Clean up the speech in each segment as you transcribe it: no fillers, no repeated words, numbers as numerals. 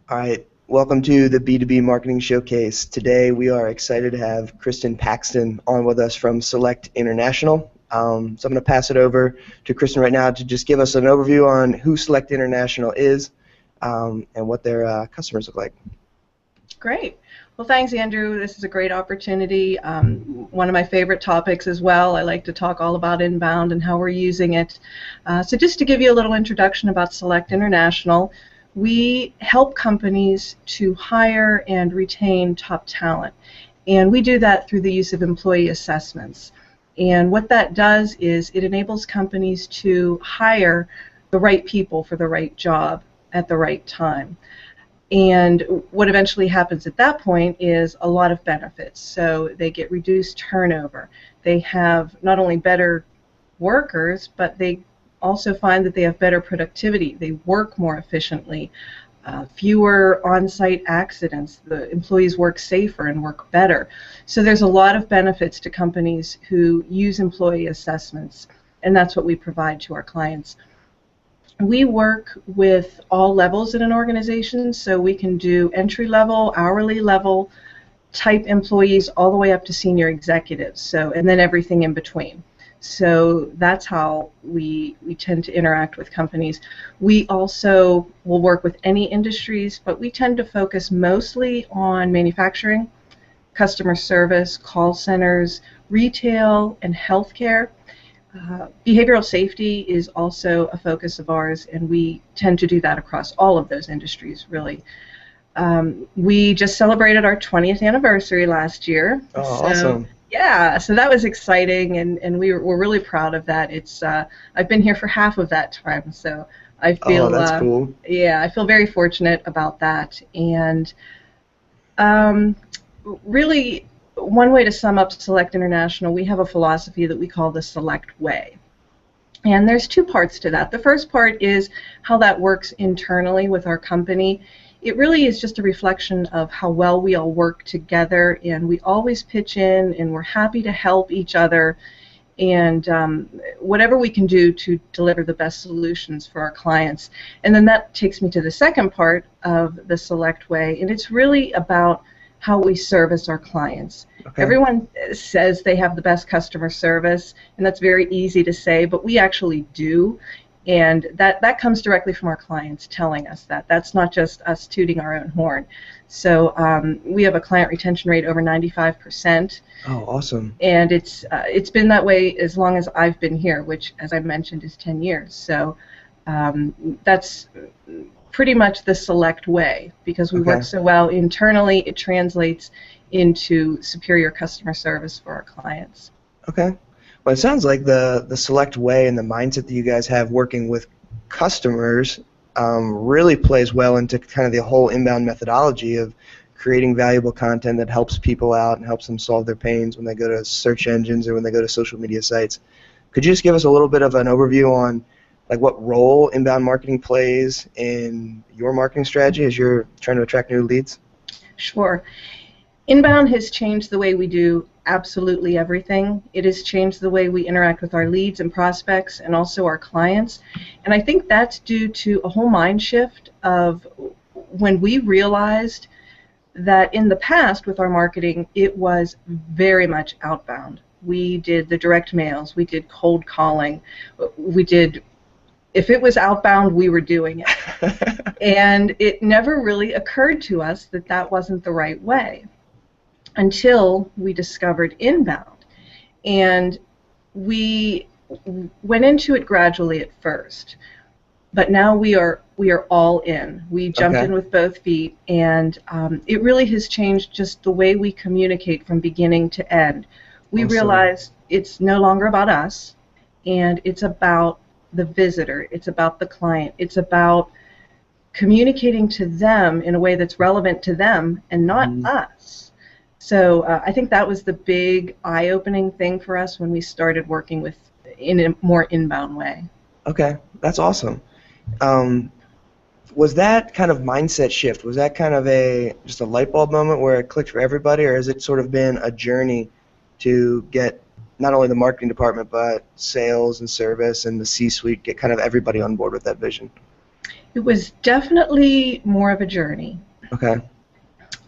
All right, welcome to the B2B Marketing Showcase. Today we are excited to have Kristen Paxton on with us from Select International. So I'm going to pass it over to Kristen right now to just give us an overview on who Select International is and what their customers look like. Great. Well, thanks, Andrew. This is a great opportunity. One of my favorite topics as well. I like to talk all about inbound and how we're using it. So just to give you a little introduction about Select International, we help companies to hire and retain top talent. And we do that through the use of employee assessments. And what that does is it enables companies to hire the right people for the right job at the right time. And what eventually happens at that point is a lot of benefits. So they get reduced turnover. They have not only better workers, but they also find that they have better productivity. They work more efficiently, fewer on-site accidents. The employees work safer and work better. So there's a lot of benefits to companies who use employee assessments, and that's what we provide to our clients. We work with all levels in an organization, so we can do entry-level, hourly level type employees all the way up to senior executives, and then everything in between. So that's how we tend to interact with companies. We also will work with any industries, but we tend to focus mostly on manufacturing, customer service, call centers, retail, and healthcare. Behavioral safety is also a focus of ours, and we tend to do that across all of those industries, really. We just celebrated our 20th anniversary last year. Oh, awesome. Yeah, so that was exciting, and we're really proud of that. I've been here for half of that time, so I feel that's cool. Yeah, I feel very fortunate about that. And really, one way to sum up Select International, we have a philosophy that we call the Select Way. And there's two parts to that. The first part is how that works internally with our company. It really is just a reflection of how well we all work together, and we always pitch in, and we're happy to help each other, and whatever we can do to deliver the best solutions for our clients. And then that takes me to the second part of the Select Way, and it's really about how we service our clients. Okay. Everyone says they have the best customer service, and that's very easy to say, but we actually do. And that comes directly from our clients telling us that. That's not just us tooting our own horn. So we have a client retention rate over 95%. Oh, awesome. And it's been that way as long as I've been here, which, as I mentioned, is 10 years. So that's pretty much the Select Way, because we work so well internally, it translates into superior customer service for our clients. Okay. Well, it sounds like the Select Way and the mindset that you guys have working with customers really plays well into kind of the whole inbound methodology of creating valuable content that helps people out and helps them solve their pains when they go to search engines or when they go to social media sites. Could you just give us a little bit of an overview on like what role inbound marketing plays in your marketing strategy as you're trying to attract new leads? Sure. Inbound has changed the way we do absolutely everything. It has changed the way we interact with our leads and prospects and also our clients. And I think that's due to a whole mind shift of when we realized that in the past with our marketing, it was very much outbound. We did the direct mails, we did cold calling, if it was outbound, we were doing it. And it never really occurred to us that that wasn't the right way until we discovered inbound. And we went into it gradually at first, but now we are all in. We jumped in with both feet, and it really has changed just the way we communicate from beginning to end. We realize it's no longer about us, and it's about the visitor, it's about the client, it's about communicating to them in a way that's relevant to them and not us. So I think that was the big eye-opening thing for us when we started working in a more inbound way. Okay, that's awesome. Was that kind of mindset shift, was that kind of just a light bulb moment where it clicked for everybody, or has it sort of been a journey to get not only the marketing department but sales and service and the C-suite, get kind of everybody on board with that vision? It was definitely more of a journey. Okay.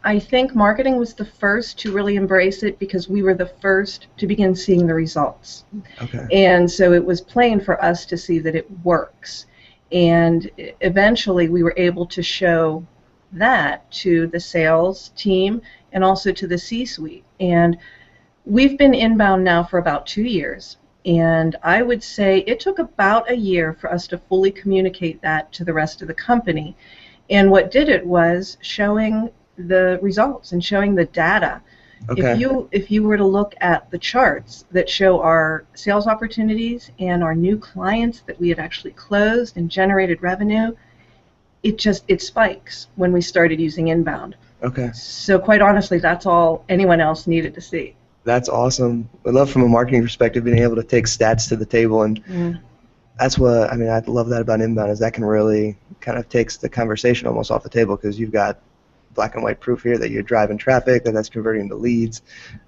I think marketing was the first to really embrace it because we were the first to begin seeing the results. Okay. And so it was plain for us to see that it works. And eventually we were able to show that to the sales team and also to the C-suite. And we've been inbound now for about 2 years. And I would say it took about a year for us to fully communicate that to the rest of the company. And what did it was showing the results and showing the data. Okay. If you were to look at the charts that show our sales opportunities and our new clients that we had actually closed and generated revenue, it spikes when we started using inbound. Okay. So quite honestly, that's all anyone else needed to see. That's awesome. I love from a marketing perspective being able to take stats to the table, and that's what I mean. I love that about inbound is that can really kind of takes the conversation almost off the table because you've got black and white proof here that you're driving traffic, that's converting to leads.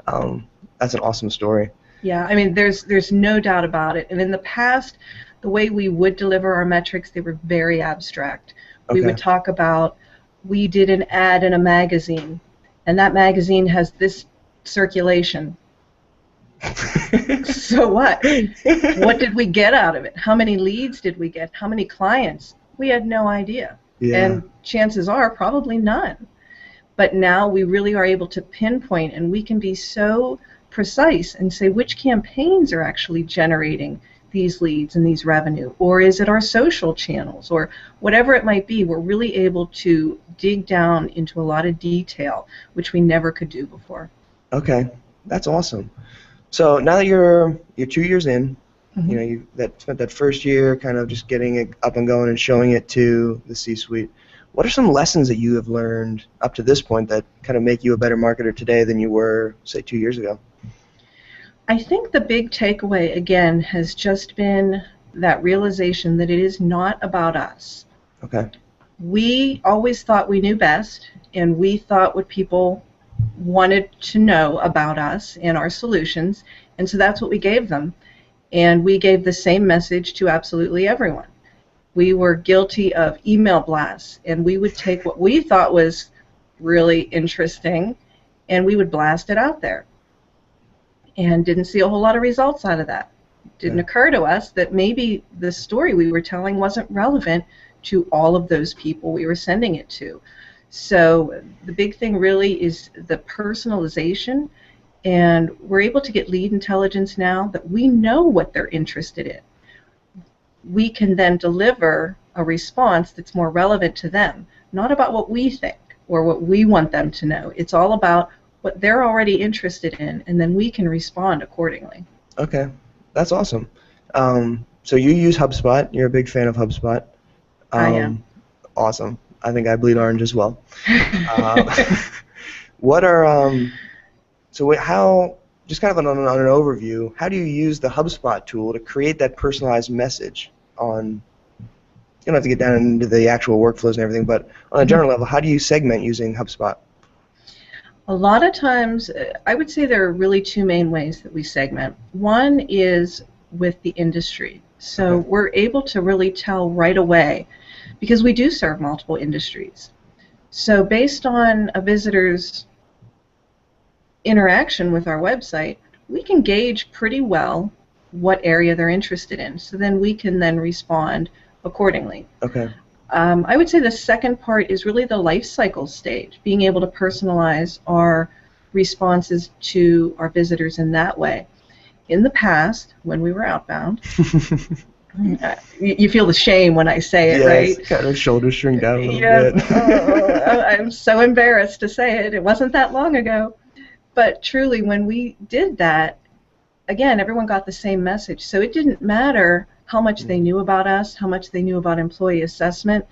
That's an awesome story. Yeah, I mean, there's no doubt about it. And in the past, the way we would deliver our metrics, they were very abstract. Okay. We would talk about, we did an ad in a magazine, and that magazine has this circulation. So what? What did we get out of it? How many leads did we get? How many clients? We had no idea. Yeah. And chances are probably none. But now we really are able to pinpoint, and we can be so precise and say which campaigns are actually generating these leads and these revenue, or is it our social channels, or whatever it might be. We're really able to dig down into a lot of detail, which we never could do before. Okay, that's awesome. So now that you're 2 years in, you know, you spent that first year kind of just getting it up and going and showing it to the C-suite. What are some lessons that you have learned up to this point that kind of make you a better marketer today than you were, say, 2 years ago? I think the big takeaway, again, has just been that realization that it is not about us. Okay. We always thought we knew best, and we thought what people wanted to know about us and our solutions, and so that's what we gave them. And we gave the same message to absolutely everyone. We were guilty of email blasts, and we would take what we thought was really interesting, and we would blast it out there. And didn't see a whole lot of results out of that. It didn't occur to us that maybe the story we were telling wasn't relevant to all of those people we were sending it to. So the big thing really is the personalization, and we're able to get lead intelligence now that we know what they're interested in. We can then deliver a response that's more relevant to them, not about what we think or what we want them to know. It's all about what they're already interested in, and then we can respond accordingly. Okay, that's awesome. So you use HubSpot. You're a big fan of HubSpot. I am. Awesome. I think I bleed orange as well. What are how, just kind of on an overview, how do you use the HubSpot tool to create that personalized message on, you don't have to get down into the actual workflows and everything, but on a general level, how do you segment using HubSpot? A lot of times, I would say there are really two main ways that we segment. One is with the industry. So we're able to really tell right away, because we do serve multiple industries. So based on a visitor's interaction with our website, we can gauge pretty well what area they're interested in. So then we can then respond accordingly. Okay. I would say the second part is really the life cycle stage, being able to personalize our responses to our visitors in that way. In the past, when we were outbound, you feel the shame when I say it, right? Yes, kind of shoulders shrink down a little bit. I'm so embarrassed to say it. It wasn't that long ago. But truly, when we did that, again, everyone got the same message. So it didn't matter how much they knew about us, how much they knew about employee assessment,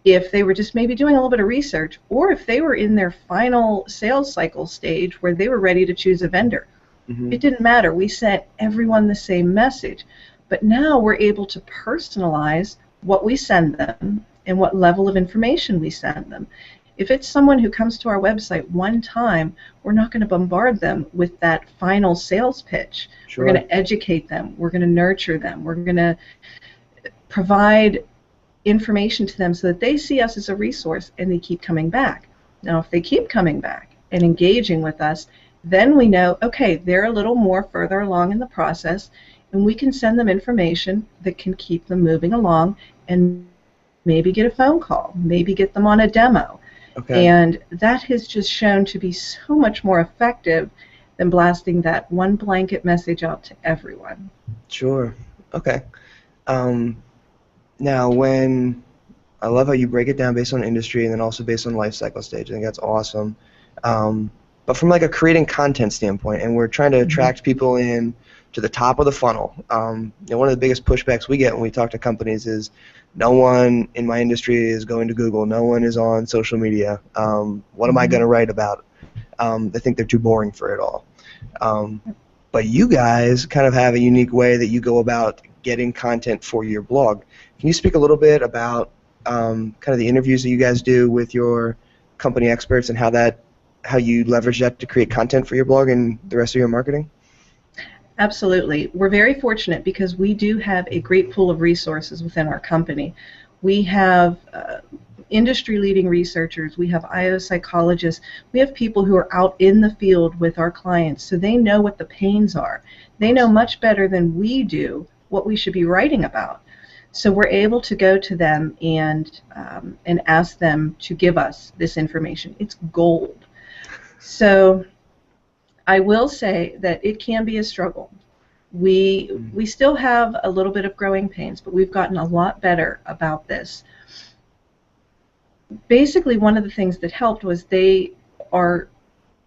if they were just maybe doing a little bit of research, or if they were in their final sales cycle stage where they were ready to choose a vendor. It didn't matter. We sent everyone the same message. But now we're able to personalize what we send them and what level of information we send them. If it's someone who comes to our website one time, we're not going to bombard them with that final sales pitch. We're going to educate them. We're going to nurture them. We're going to provide information to them so that they see us as a resource and they keep coming back. Now, if they keep coming back and engaging with us, then we know, okay, they're a little more further along in the process, and we can send them information that can keep them moving along and maybe get a phone call, maybe get them on a demo. Okay. And that has just shown to be so much more effective than blasting that one blanket message out to everyone. Sure. Okay. Now, when I love how you break it down based on industry and then also based on life cycle stage. I think that's awesome. But from like a creating content standpoint, and we're trying to attract people in to the top of the funnel. One of the biggest pushbacks we get when we talk to companies is no one in my industry is going to Google. No one is on social media. What am I going to write about? They think they're too boring for it all. But you guys kind of have a unique way that you go about getting content for your blog. Can you speak a little bit about kind of the interviews that you guys do with your company experts and how you leverage that to create content for your blog and the rest of your marketing? Absolutely. We're very fortunate because we do have a great pool of resources within our company. We have industry-leading researchers. We have IO psychologists. We have people who are out in the field with our clients, so they know what the pains are. They know much better than we do what we should be writing about. So we're able to go to them and ask them to give us this information. It's gold. So I will say that it can be a struggle. We still have a little bit of growing pains, but we've gotten a lot better about this. Basically, one of the things that helped was our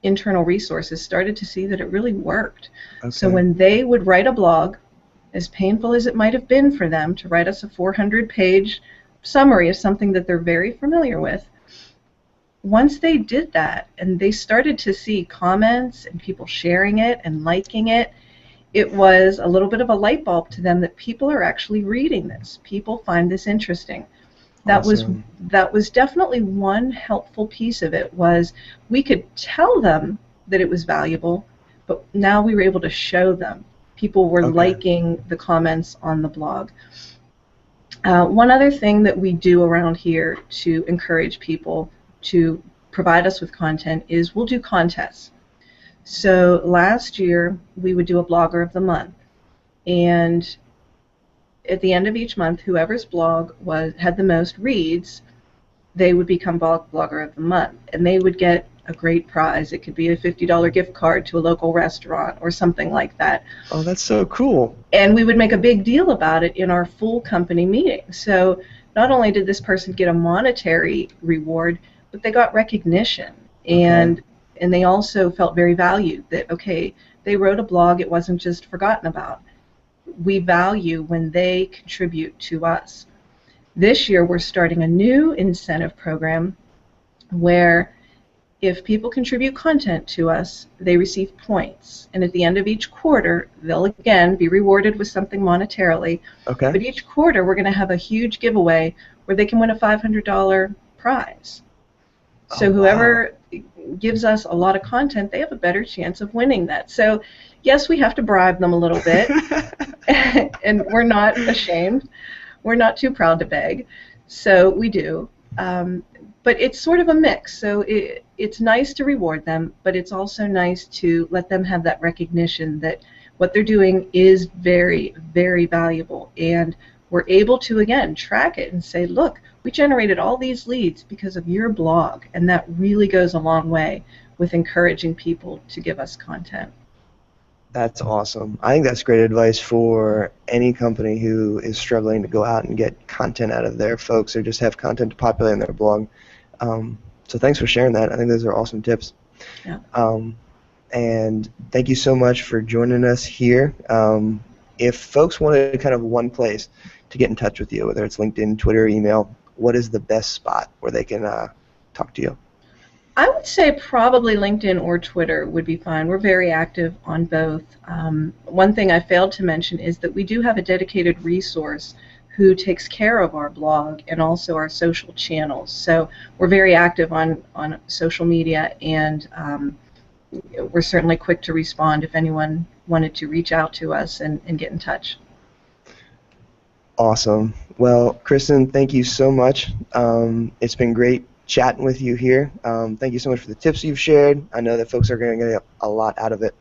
internal resources started to see that it really worked. Okay. So when they would write a blog, as painful as it might have been for them to write us a 400-page summary of something that they're very familiar with, once they did that and they started to see comments and people sharing it and liking it, it was a little bit of a light bulb to them that people are actually reading this. People find this interesting. Awesome. That was definitely one helpful piece of it, was we could tell them that it was valuable, but now we were able to show them. People were liking the comments on the blog. One other thing that we do around here to encourage people to provide us with content is we'll do contests. So last year we would do a Blogger of the Month, and at the end of each month, whoever's blog had the most reads, they would become Blogger of the Month, and they would get a great prize. It could be a $50 gift card to a local restaurant or something like that. Oh, that's so cool. And we would make a big deal about it in our full company meeting. So not only did this person get a monetary reward, but they got recognition. And they also felt very valued, that, okay, they wrote a blog, it wasn't just forgotten about. We value when they contribute to us. This year we're starting a new incentive program where if people contribute content to us, they receive points. And at the end of each quarter, they'll again be rewarded with something monetarily. Okay. But each quarter, we're going to have a huge giveaway where they can win a $500 prize. So whoever gives us a lot of content, they have a better chance of winning that. So yes, we have to bribe them a little bit. And we're not ashamed. We're not too proud to beg. So we do. But it's sort of a mix. So it's nice to reward them, but it's also nice to let them have that recognition that what they're doing is very, very valuable. And we're able to, again, track it and say, look, we generated all these leads because of your blog. And that really goes a long way with encouraging people to give us content. That's awesome. I think that's great advice for any company who is struggling to go out and get content out of their folks or just have content to populate in their blog. So thanks for sharing that. I think those are awesome tips. Yeah. And thank you so much for joining us here. If folks wanted kind of one place to get in touch with you, whether it's LinkedIn, Twitter, email, what is the best spot where they can talk to you? I would say probably LinkedIn or Twitter would be fine. We're very active on both. One thing I failed to mention is that we do have a dedicated resource who takes care of our blog and also our social channels. So we're very active on social media, and we're certainly quick to respond if anyone wanted to reach out to us and get in touch. Awesome. Well, Kristen, thank you so much. It's been great chatting with you here. Thank you so much for the tips you've shared. I know that folks are going to get a lot out of it.